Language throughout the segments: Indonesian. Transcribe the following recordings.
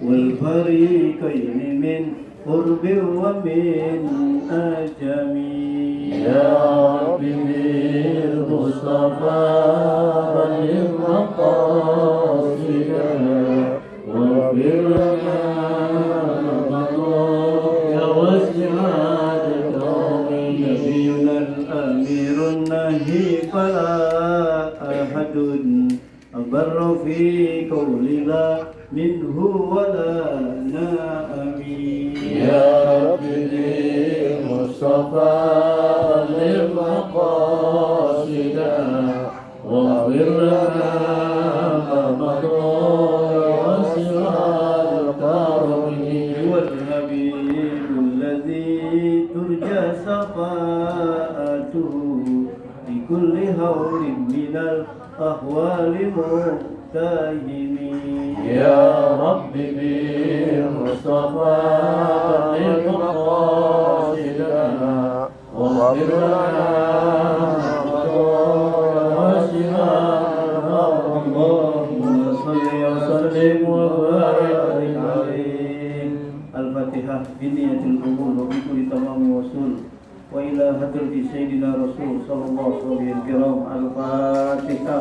والفريقين من قرب ومن أجم يا رب بالمصطفى بلغ مقاصدنا واغفر لنا يا واسع الكرم نبينا الأمير النهي فلا أحد أبر في قول لا منه ولا نأمين يا رب بالمصطفى بلغ مقاصدنا واغفر لنا ما مضى واسع الكرم والحبيب الذي ترجى شفاعته بكل هول من الأهوال متهم يا رب بالمصطفى بلغ مقاصدنا واغفر لنا ما مضى واسع الكرم اللهم صل وسلم وبارك عليه. الفاتحة بنية القبول وبكل تمام وصول وإلى حضرة سيدنا رسول صلى الله عليه وسلم الكرام. الفاتحة.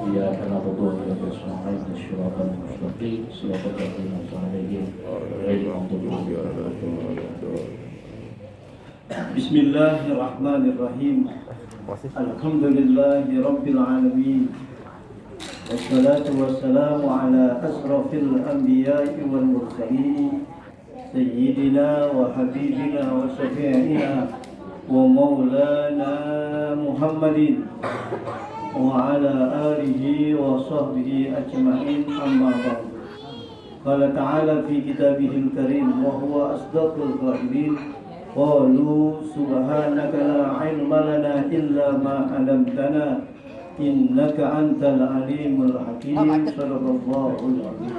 إياك نعبد وإياك نستعين اهدنا الصراط المستقيم صراط الذين أنعمت عليهم غير المغضوب عليهم ولا الضالين. بسم الله الرحمن الرحيم. الحمد لله رب العالمين والصلاة والسلام على أشرف الأنبياء والمرسلين سيدنا وحبيبنا وشفيعنا ومولانا محمد وعلى آله وصحبه أجمعين. أما بعد. قال تعالى في كتابه الكريم وهو أصدق القائلين قالوا سبحانك لا علم لنا إلا ما علمتنا إنك أنت العليم الحكيم. Sadaqallahul Azim.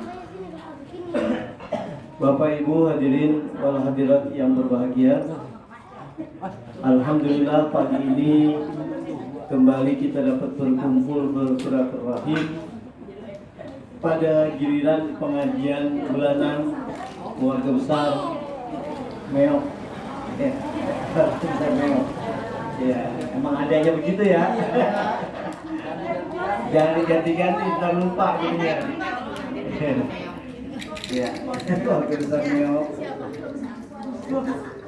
Bapak Ibu hadirin wal hadirat yang berbahagia, alhamdulillah pagi ini kembali kita dapat berkumpul bersilaturahim pada giliran pengajian bulanan keluarga besar Meok. Meok. Ya, emang adanya begitu ya. Jangan diganti-ganti, ntar lupa gitu ya. Ya, keluarga besar Meok.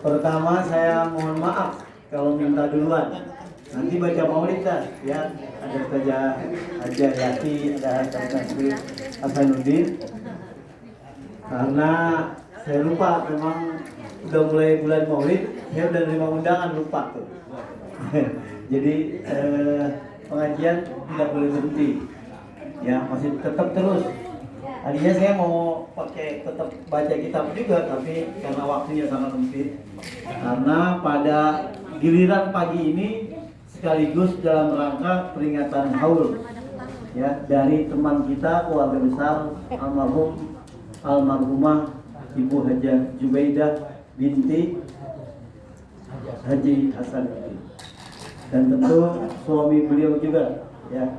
Pertama saya mohon maaf kalau minta duluan. Nanti baca maulid dah, ya. Ada saja Haja Yati, ada Tasbih Hasanuddin. Karena saya lupa, memang udah mulai bulan maulid, saya udah nerima undangan, lupa tuh. Jadi pengajian tidak boleh berhenti, ya masih tetap terus. Tadinya saya mau pakai tetap baca kitab juga, tapi karena waktunya sangat sempit. Karena pada giliran pagi ini sekaligus dalam rangka peringatan haul, ya, dari teman kita keluarga besar almarhumah Ibu Hajah Jubaidah binti Haji Hasan, dan tentu suami beliau juga, ya,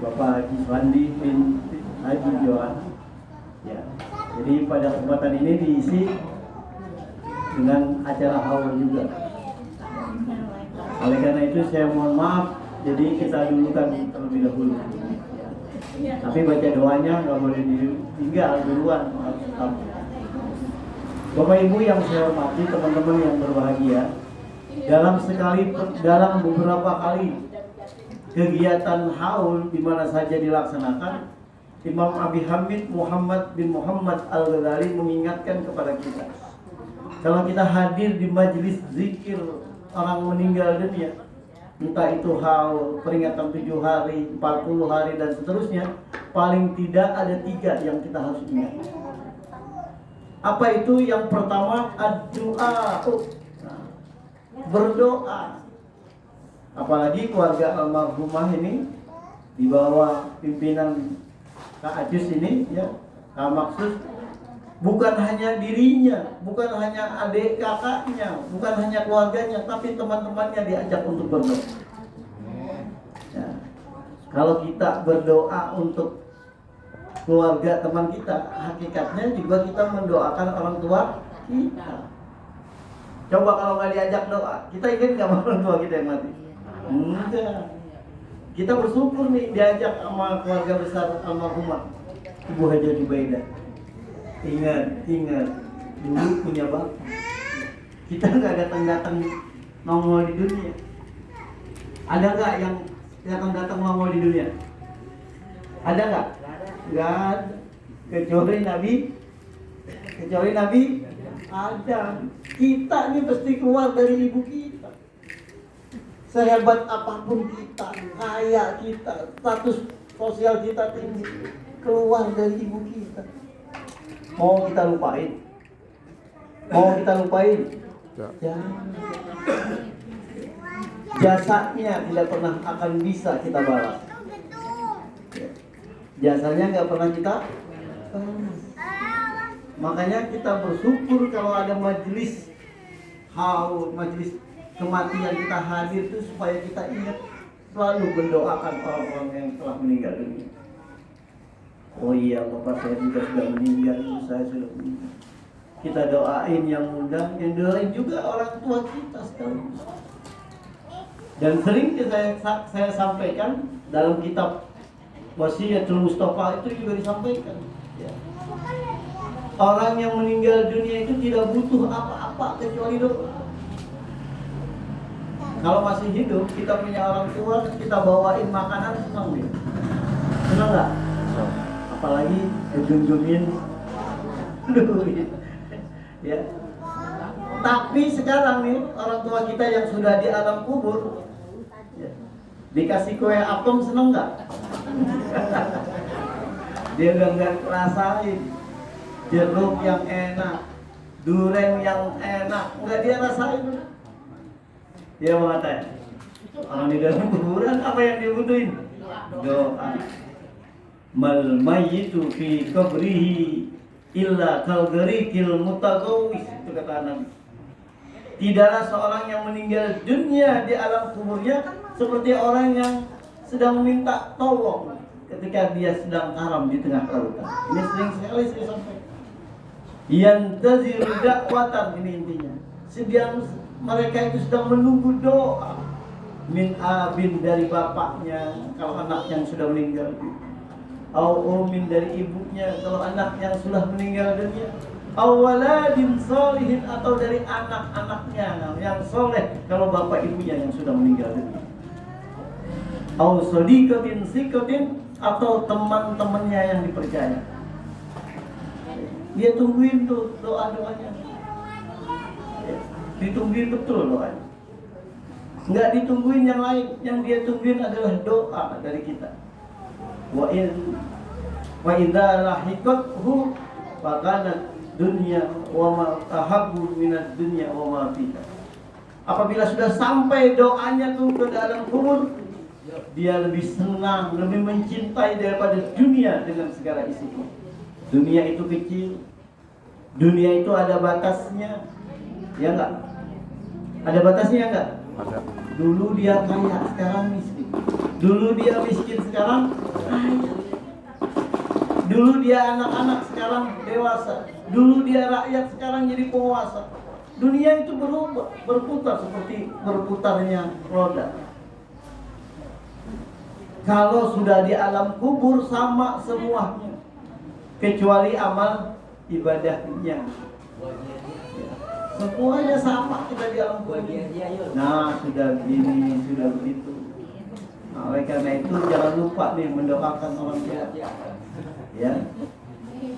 Bapak Haji Swandi binti Haji Johan. Ya, jadi pada kesempatan ini diisi dengan acara haul juga. Oleh karena itu saya mohon maaf, jadi kita dulukan terlebih dahulu. Ya. Tapi baca doanya nggak boleh ditinggal duluan. Bapak Ibu yang saya hormati, teman-teman yang berbahagia, dalam beberapa kali kegiatan haul di mana saja dilaksanakan, Imam Abi Hamid Muhammad bin Muhammad Al-Ghazali mengingatkan kepada kita, kalau kita hadir di majelis zikir orang meninggal dunia, entah itu haul, peringatan 7 hari, 40 hari dan seterusnya, paling tidak ada 3 yang kita harus ingat. Apa itu? Yang pertama, ad-du'a, berdoa. Apalagi keluarga almarhumah ini di bawah pimpinan Kak Ajus ini, ya, Kak Maksus, Bukan hanya dirinya, bukan hanya adik kakaknya, bukan hanya keluarganya, tapi teman-temannya diajak untuk berdoa. Ya. Kalau kita berdoa untuk keluarga teman kita, hakikatnya juga kita mendoakan orang tua kita. Coba kalau nggak diajak doa, kita ingin nggak orang tua kita yang mati? Enggak. Kita bersyukur nih diajak sama keluarga besar almarhumah Ibu Haja Jubaidah. Ingat, dulu punya bapak. Kita nggak datang-datang nongol di dunia. Ada nggak yang datang-datang nongol di dunia? Ada nggak? Nggak ada. Kecuali Nabi Adam. Kita ini pasti keluar dari ibu kita. Sehebat apapun kita, kaya kita, status sosial kita tinggi, keluar dari ibu kita. Mau kita lupain? Jangan. Jasanya tidak pernah akan bisa kita balas. Jasanya nggak pernah kita balas. Makanya kita bersyukur kalau ada majelis kematian kita hadir itu supaya kita ingat selalu mendoakan orang-orang yang telah meninggal dunia. Oh iya, bapak saya juga sudah meninggal, ibu saya sudah meninggal. Kita doain yang muda, yang doain juga orang tua kita sekaligus. Dan sering saya sampaikan dalam kitab Wasiyatul Mustafa itu juga disampaikan. Ya. Orang yang meninggal dunia itu tidak butuh apa-apa kecuali doa. Kalau masih hidup, kita punya orang tua, kita bawain makanan, senang dia. Senang nggak? Apalagi junjungin duit. Ya. Tapi sekarang nih orang tua kita yang sudah di alam kubur, ya, dikasih kue apem seneng nggak? Dia udah nggak rasain jeruk yang enak, durian yang enak, nggak dia rasain. Dia mengatakan, orang di dalam kuburan apa yang dibutuhin? Doa. Mal mayyitu fi qabrihi illa kalgarikil mutagawis, itu kata Nabi. Tidaklah seorang yang meninggal dunia di alam kuburnya seperti orang yang sedang meminta tolong ketika dia sedang karam di tengah lautan. Ini sering sekali saya sampaikan. Yantaziru da'watan, ini intinya. Mereka itu sedang menunggu doa min abin dari bapaknya kalau anak yang sudah meninggal, au umin dari ibunya kalau anak yang sudah meninggal dunia, au waladin sholihin atau dari anak-anaknya yang soleh kalau bapak ibunya yang sudah meninggal dunia, au sodikotin sikotin atau teman-temannya yang dipercaya. Dia tungguin tuh doa-doanya, ditungguin betul doanya. Nggak ditungguin yang lain, yang dia tungguin adalah doa dari kita. Wa idza lahiqathu faqanat dunya wa ma tahabbu minad dunya wa ma fiha. Apabila sudah sampai doanya tuh ke dalam kubur, dia lebih senang, lebih mencintai daripada dunia dengan segala isinya. Dunia itu kecil, dunia itu ada batasnya, ya enggak? Ada batasnya enggak? Ada. Dulu dia kaya, sekarang miskin. Dulu dia miskin, sekarang kaya. Dulu dia anak-anak, sekarang dewasa. Dulu dia rakyat, sekarang jadi penguasa. Dunia itu berputar seperti berputarnya roda. Kalau sudah di alam kubur sama semuanya, kecuali amal ibadahnya. Semuanya sama kita di alam kubur. Nah, sudah begini, sudah begitu. Nah, oleh karena itu jangan lupa nih mendoakan orang tua. Ya.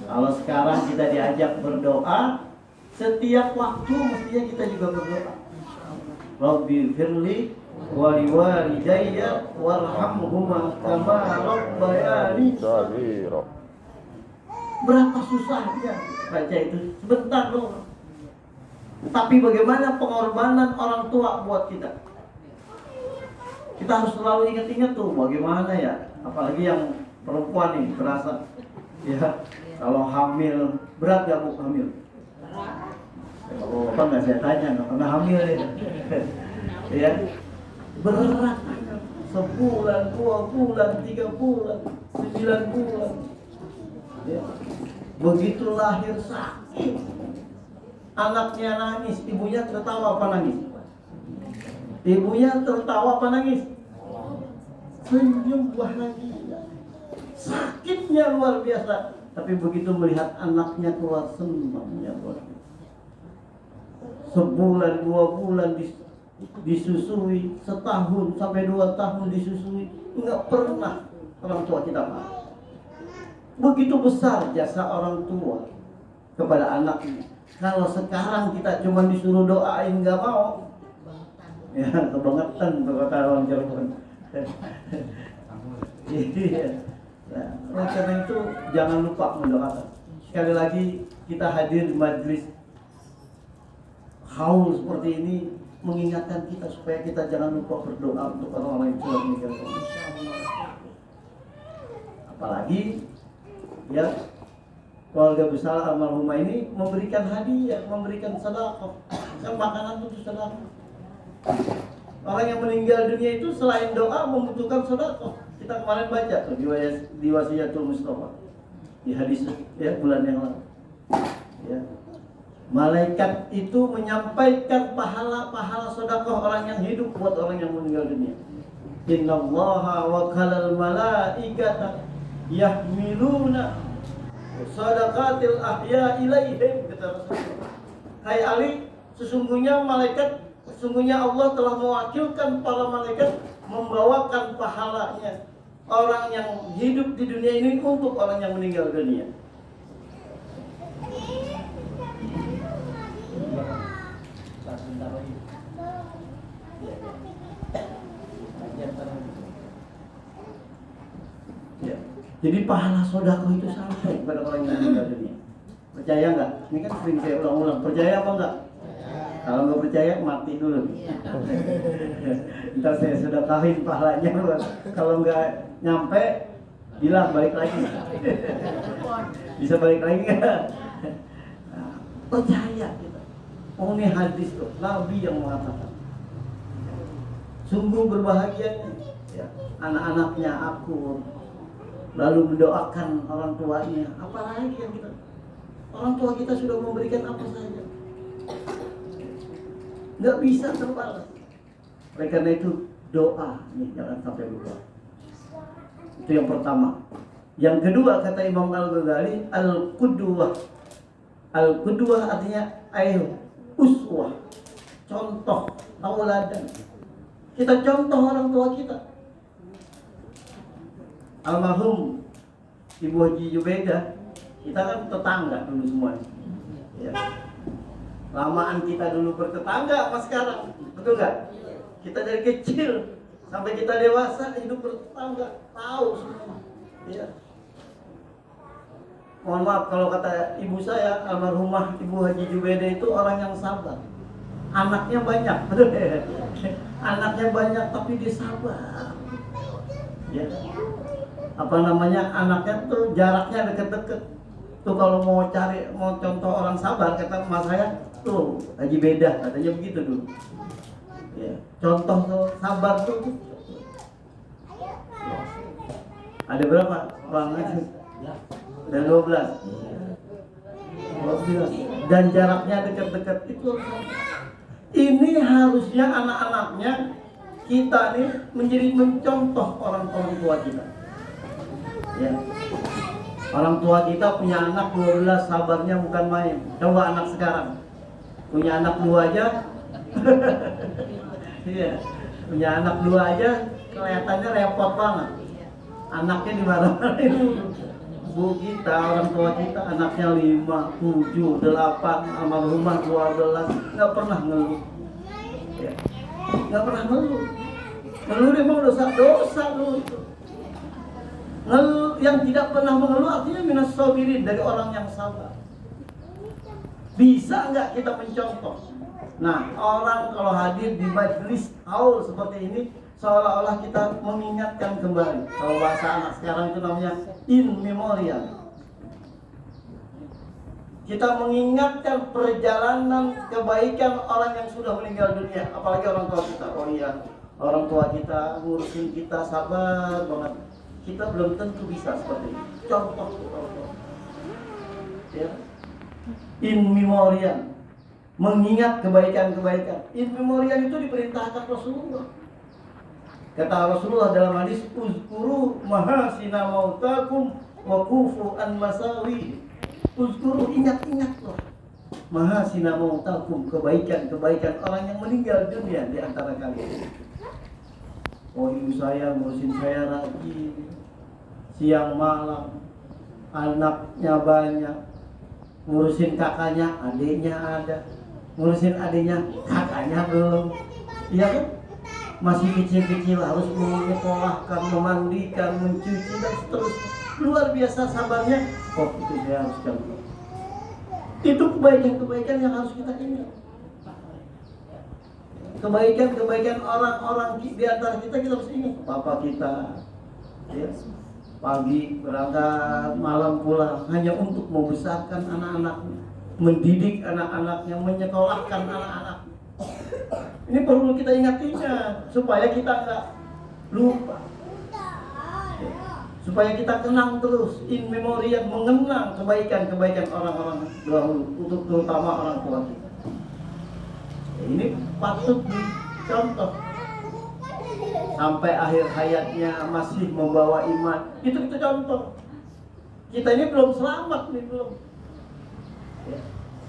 Kalau sekarang kita diajak berdoa, setiap waktu mestinya kita juga berdoa. Rabbi firli wa liwalidayya warhamhuma kama rabbayani shaghira. Berapa susahnya baca itu, sebentar doang. Tapi bagaimana pengorbanan orang tua buat kita? Kita harus selalu ingat-ingat tuh bagaimana ya, apalagi yang perempuan nih berasa ya kalau hamil Berat gak bu hamil? Oh, apa nggak saya tanya, nggak pernah hamil ya? Ya, berat. 10 bulan, 2 bulan, 3 bulan, 9 bulan. Ya. Begitu lahir sakit, anaknya nangis, ibunya tertawa apa nangis? Ibunya tertawa apa nangis? Senyum bahagia. Sakitnya luar biasa, tapi begitu melihat anaknya keluar senangnya luar biasa. 1 bulan, 2 bulan disusui, 1 tahun sampai 2 tahun disusui, nggak pernah orang tua kita marah. Begitu besar jasa orang tua kepada anaknya. Kalau sekarang kita cuma disuruh doain nggak mau, ya kebangetan kata orang Cirebon. Iya. Nah, oleh karena itu jangan lupa mendoakan. Sekali lagi kita hadir di majelis haul seperti ini mengingatkan kita supaya kita jangan lupa berdoa untuk orang-orang yang sudah meninggal. Apalagi ya keluarga besar almarhumah ini memberikan hadiah, memberikan sedekah. Kan makanan itu sedekah. Orang yang meninggal dunia itu selain doa membutuhkan sedekah. Kita kemarin baca tuh di Wasiyatul Mustafa di hadis ya bulan yang lalu. Ya. Malaikat itu menyampaikan pahala-pahala sedekah orang yang hidup buat orang yang meninggal dunia. Innallaha wa kalal malaikata yahmiluna sadaqatil ahya ilaihim, kata Rasulullah. Hai Ali, sesungguhnya Allah telah mewakilkan para malaikat membawakan pahalanya orang yang hidup di dunia ini untuk orang yang meninggal dunia. Ya. Jadi pahala sedekah itu sampai kepada orang yang meninggal dunia. Percaya nggak? Ini kan sering saya ulang-ulang. Percaya apa enggak? Kalau nggak percaya mati dulu. Ntar saya sedekahin pahalanya. Kalau nggak nyampe, bilang balik lagi. Bisa balik lagi nggak? Nah, percaya kita. Oh ini hadis tuh, Nabi yang mengatakan. Sungguh berbahagianya ya, anak-anaknya akur, lalu mendoakan orang tuanya. Apalagi yang kita, orang tua kita sudah memberikan apa saja, nggak bisa terbalas. Oleh karena itu doa nih jangan sampai lupa. Itu yang pertama. Yang kedua kata Imam Al-Ghazali, al-qudwah. Al-qudwah artinya uswah, contoh, tauladan. Kita contoh orang tua kita. Almarhum Ibu Haji Jubaidah, kita kan tetangga dulu semuanya. Ya. Lamaan kita dulu bertetangga sama sekarang, betul nggak? Kita dari kecil sampai kita dewasa hidup bertetangga, tahu semua. Ya. Mohon maaf kalau kata ibu saya, almarhumah Ibu Haji Jubaidah itu orang yang sabar. Anaknya banyak, betul ya? Anaknya banyak tapi dia sabar. Ya. Apa namanya, anaknya tuh jaraknya deket-deket. Tuh kalau mau contoh orang sabar, kata emak saya, tuh Haji Bedah, katanya begitu dulu. Ya. Contoh tuh sabar tuh. Ada berapa orang itu? Ada 12. Dan jaraknya dekat-dekat itu. Ini harusnya anak-anaknya kita nih menjadi mencontoh orang tua kita. Ya. Orang tua kita punya anak 12, sabarnya bukan main. Coba anak sekarang punya anak 2 aja. Iya. Punya anak 2 aja kelihatannya repot banget. Anaknya dimarahin. Bu kita, orang tua kita, anaknya 5, 7, 8, almarhumah 12, nggak pernah ngeluh. Ya. Nggak pernah ngeluh. Ngeluh memang dosa dulu itu. Ngeluh yang tidak pernah mengeluh artinya minas sabirin, dari orang yang sabar. Bisa nggak kita mencontoh? Nah, orang kalau hadir di majelis haul seperti ini, seolah-olah kita mengingatkan kembali. Kalau bahasa anak sekarang itu namanya in memoriam. Kita mengingatkan perjalanan kebaikan orang yang sudah meninggal dunia, apalagi orang tua kita. Oh iya, orang tua kita ngurusin kita sabar banget. Kita belum tentu bisa seperti itu. Contoh. Ya. In memoriam, mengingat kebaikan-kebaikan. In memoriam itu diperintahkan Rasulullah. Kata Rasulullah dalam hadis, uzkuru mahasina mautakum wa kufu an masawi. Uzkuru, ingat-ingatlah mahasina mautakum, kebaikan-kebaikan orang yang meninggal dunia di antara kalian. Oh, ibu saya ngurusin saya rajin, siang malam, anaknya banyak, ngurusin kakaknya, adiknya ada, ngurusin adiknya, kakaknya belum. Iya kan? Masih kecil-kecil harus menyekolahkan, memandikan, mencuci dan seterusnya. Luar biasa sabarnya. Oh, itu saya harus contoh. Itu kebaikan-kebaikan yang harus kita ingat. Kebaikan-kebaikan orang-orang di antara kita harus ingat. Bapak kita, ya, pagi berangkat, malam pulang hanya untuk membesarkan anak-anaknya, mendidik anak-anaknya, menyekolahkan anak-anaknya. Ini perlu kita ingat-ingat supaya kita nggak lupa, ya, supaya kita kenang terus, in memoriam, mengenang kebaikan-kebaikan orang-orang dahulu, untuk terutama orang tua kita. Ini patut dicontoh sampai akhir hayatnya masih membawa iman. Itu contoh. Kita ini belum selamat nih, belum. Ya.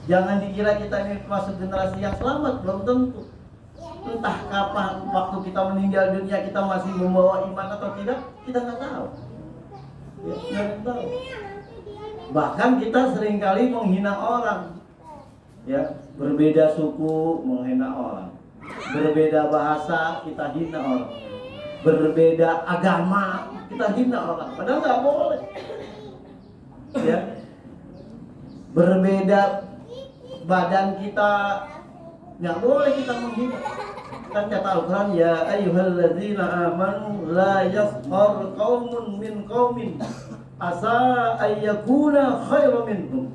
Jangan dikira kita ini masuk generasi yang selamat, belum tentu. Entah kapan waktu kita meninggal dunia kita masih membawa iman atau tidak, kita nggak tahu. Ya, nggak tahu. Bahkan kita seringkali menghina orang. Ya, berbeda suku menghina orang, berbeda bahasa kita hina orang, berbeda agama kita hina orang, padahal nggak boleh. Ya, berbeda badan kita nggak boleh kita menghina. Kan kata Al-Quran, ya ayyuhalladzina amanu la yaskhar qaumun min qaumin asa ayyakuna khairan minhum.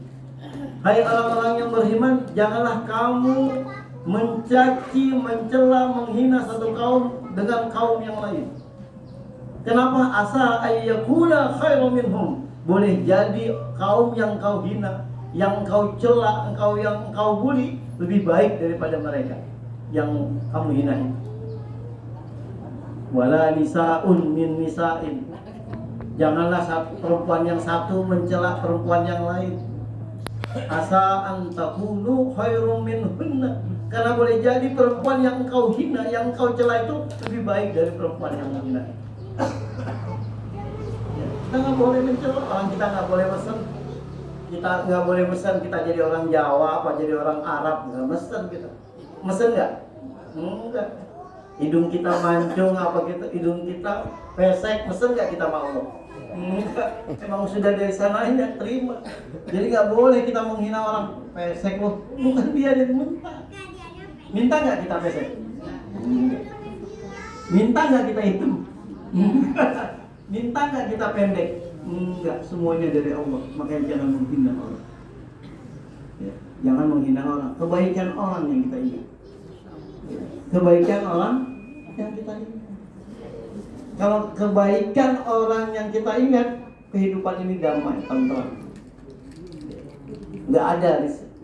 Hai orang-orang yang beriman, janganlah kamu mencaci, mencela, menghina satu kaum dengan kaum yang lain. Kenapa? Asa ayyakuna khairan minhum. Boleh jadi kaum yang kau hina, yang kau cela, yang kau bully lebih baik daripada mereka yang kamu hina itu. Wala nisa'un min nisa'in. Janganlah perempuan yang satu mencela perempuan yang lain. Asa antakunu khairum minhunna. Karena boleh jadi perempuan yang engkau hina, yang engkau cela itu lebih baik dari perempuan yang menghina. Ya, kita nggak boleh mencela orang, kita nggak boleh mesen. Kita nggak boleh mesen kita jadi orang Jawa apa jadi orang Arab, nggak mesen kita. Mesen nggak? Enggak. Hidung kita mancung apa gitu, hidung kita pesek, mesen nggak kita mau? Enggak, emang sudah dari sananya terima. Jadi nggak boleh kita menghina orang pesek loh, bukan dia minta. Minta nggak kita pesek? Minta nggak kita hitam? Minta nggak kita pendek? Enggak, semuanya dari Allah. Makanya jangan menghina orang. Ya, jangan menghina orang. Kebaikan orang yang kita ingat. Kebaikan orang yang kita ingat. Kalau kebaikan orang yang kita ingat, kehidupan ini damai, tentram. Nggak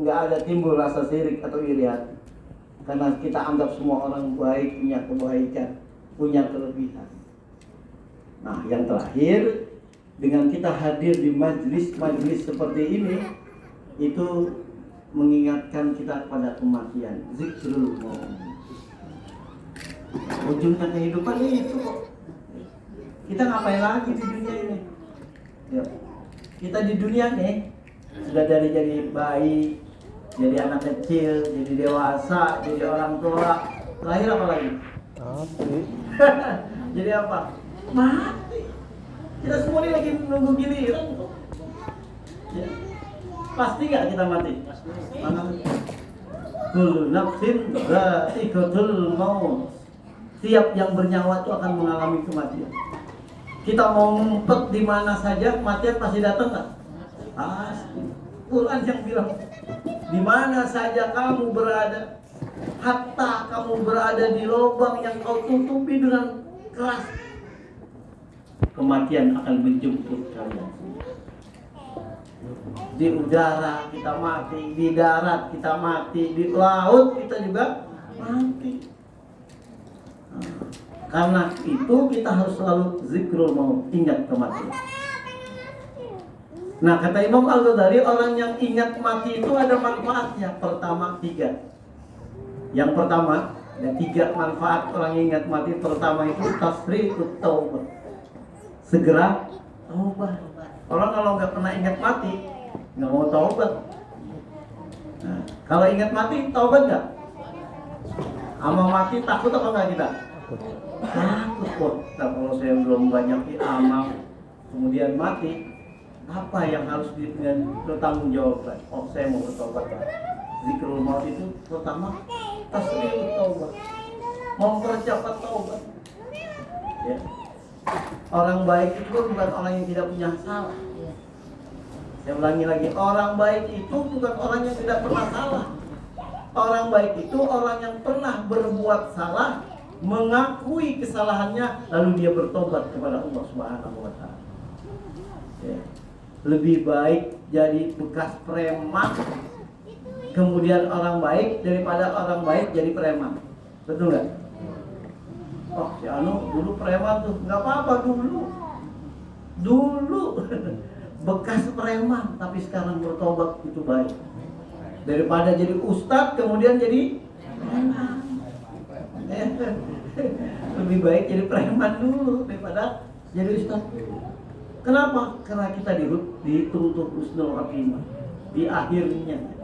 ada timbul rasa sirik atau iri hati. Karena kita anggap semua orang baik, punya kebaikan, punya kelebihan. Nah, yang terakhir, dengan kita hadir di majlis seperti ini, itu mengingatkan kita pada kematian. Zikrul maut. Ujungnya kehidupan itu kok. Kita ngapain lagi di dunia ini? Ya. Kita di dunia nih sudah dari jadi bayi, jadi anak kecil, jadi dewasa, jadi orang tua. Terakhir apa lagi? Mati. Jadi apa? Mati. Kita semua ini lagi nunggu giliran kok. Ya. Pasti nggak kita mati? Mana? Kullu nafsin dha'iqatul maut. Tiap yang bernyawa itu akan mengalami kematian. Kita mau ngumpet di mana saja, kematian pasti datang nggak? Pasti. Quran yang bilang, di mana saja kamu berada, hatta kamu berada di lubang yang kau tutupi dengan keras, kematian akan menjemput kalian. Di udara kita mati, di darat kita mati, di laut kita juga mati. Karena itu kita harus selalu zikrul maut, ingat kematian. Nah, kata Imam Al-Ghazali, orang yang ingat mati itu ada manfaatnya. Pertama 3. Yang pertama, ada 3 manfaat orang yang ingat mati. Pertama itu tasri'ut taubat, segera taubat. Orang kalau nggak pernah ingat mati, nggak mau taubat. Nah, kalau ingat mati, taubat nggak? Sama mati takut apa nggak kita? Takut kok. Nah, kalau saya belum banyak amal, kemudian mati, apa yang harus bertanggung jawab? Oh, saya mau bertobat. Zikrul maut itu pertama tasri'ut taubat, mempercepat taubat. Ya. Orang baik itu bukan orang yang tidak punya salah. Saya ulangi lagi, orang baik itu bukan orang yang tidak pernah salah. Orang baik itu orang yang pernah berbuat salah, mengakui kesalahannya, lalu dia bertobat kepada Allah Subhanahu wa Ta'ala. Ya. Lebih baik jadi bekas preman kemudian orang baik daripada orang baik jadi preman. Betul nggak? Oh, si Anu dulu preman tuh, nggak apa-apa dulu bekas preman tapi sekarang bertobat, itu baik daripada jadi ustadz kemudian jadi preman. Lebih baik jadi preman dulu daripada jadi ustadz. Kenapa? Karena kita dituntut husnul khatimah di akhirnya.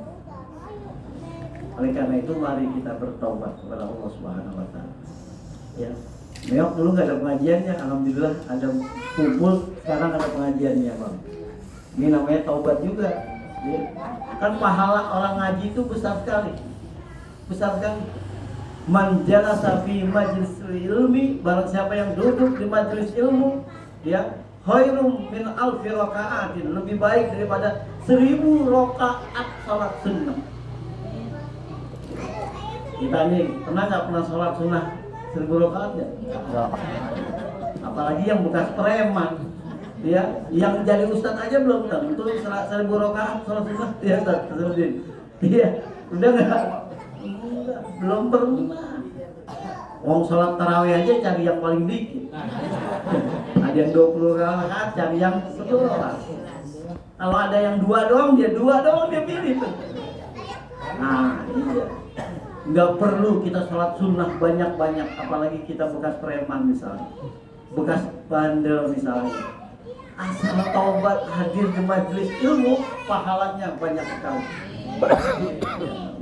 Oleh karena itu mari kita bertobat kepada Allah Subhanahu wa Ta'ala. Ya, Meok dulu nggak ada pengajiannya, alhamdulillah ada kumpul, sekarang ada pengajiannya, Bang. Ini namanya taubat juga. Ya. Kan pahala orang ngaji itu besar sekali. Besar sekali. Man jalasa fi majlis ilmi, barang siapa yang duduk di majelis ilmu, ya, khairum min alfi raka'atin, lebih baik daripada 1000 rakaat salat sunnah. Kita nih pernah sholat sunnah 1000 rakaat ya? Apalagi yang bekas preman, ya, yang jadi ustadz aja belum tentu 1000 rakaat sholat sunnah, ya Ustaz Azruddin. Iya, udah nggak? Belum pernah. Wong sholat tarawih aja cari yang paling dikit. Ada yang 20 rakaat, cari yang 11. Kalau ada yang 2 doang, dia 2 doang dia pilih tuh. Nah, iya. Nggak perlu kita sholat sunnah banyak-banyak, apalagi kita bekas preman misalnya, bekas bandel misalnya. Asal taubat hadir di majelis ilmu, pahalanya banyak sekali.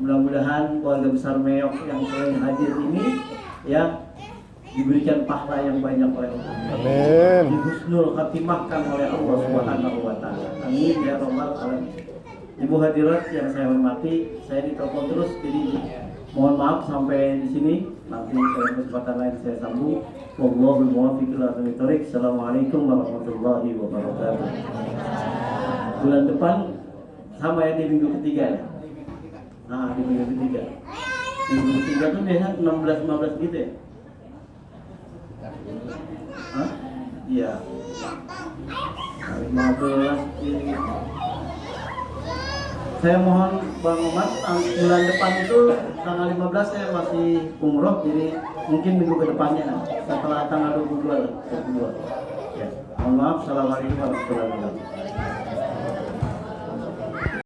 Mudah-mudahan keluarga besar Meok yang sering hadir ini, ya, diberikan pahala yang banyak oleh Allah. Amin. Dihusnul khatimahkan oleh Allah Subhanahu wa Ta'ala. Amin ya rabbal alamin. Ibu hadirat yang saya hormati, saya ditelepon terus, jadi mohon maaf sampai di sini. Nanti pada kesempatan lain saya sambung. Wallahul muwaffiq ila aqwamit thoriq. Assalamualaikum warahmatullahi wabarakatuh. Bulan depan sama ya, di minggu ketiga ya. Nah, di minggu ketiga. Minggu ketiga tuh biasanya 16-15 gitu ya. Hah? Iya. 15 ini. Saya mohon Bang Omar, bulan depan itu tanggal 15 saya masih umroh, jadi mungkin minggu ke depannya setelah tanggal 22. Ya. Mohon maaf. Assalamualaikum warahmatullahi wabarakatuh.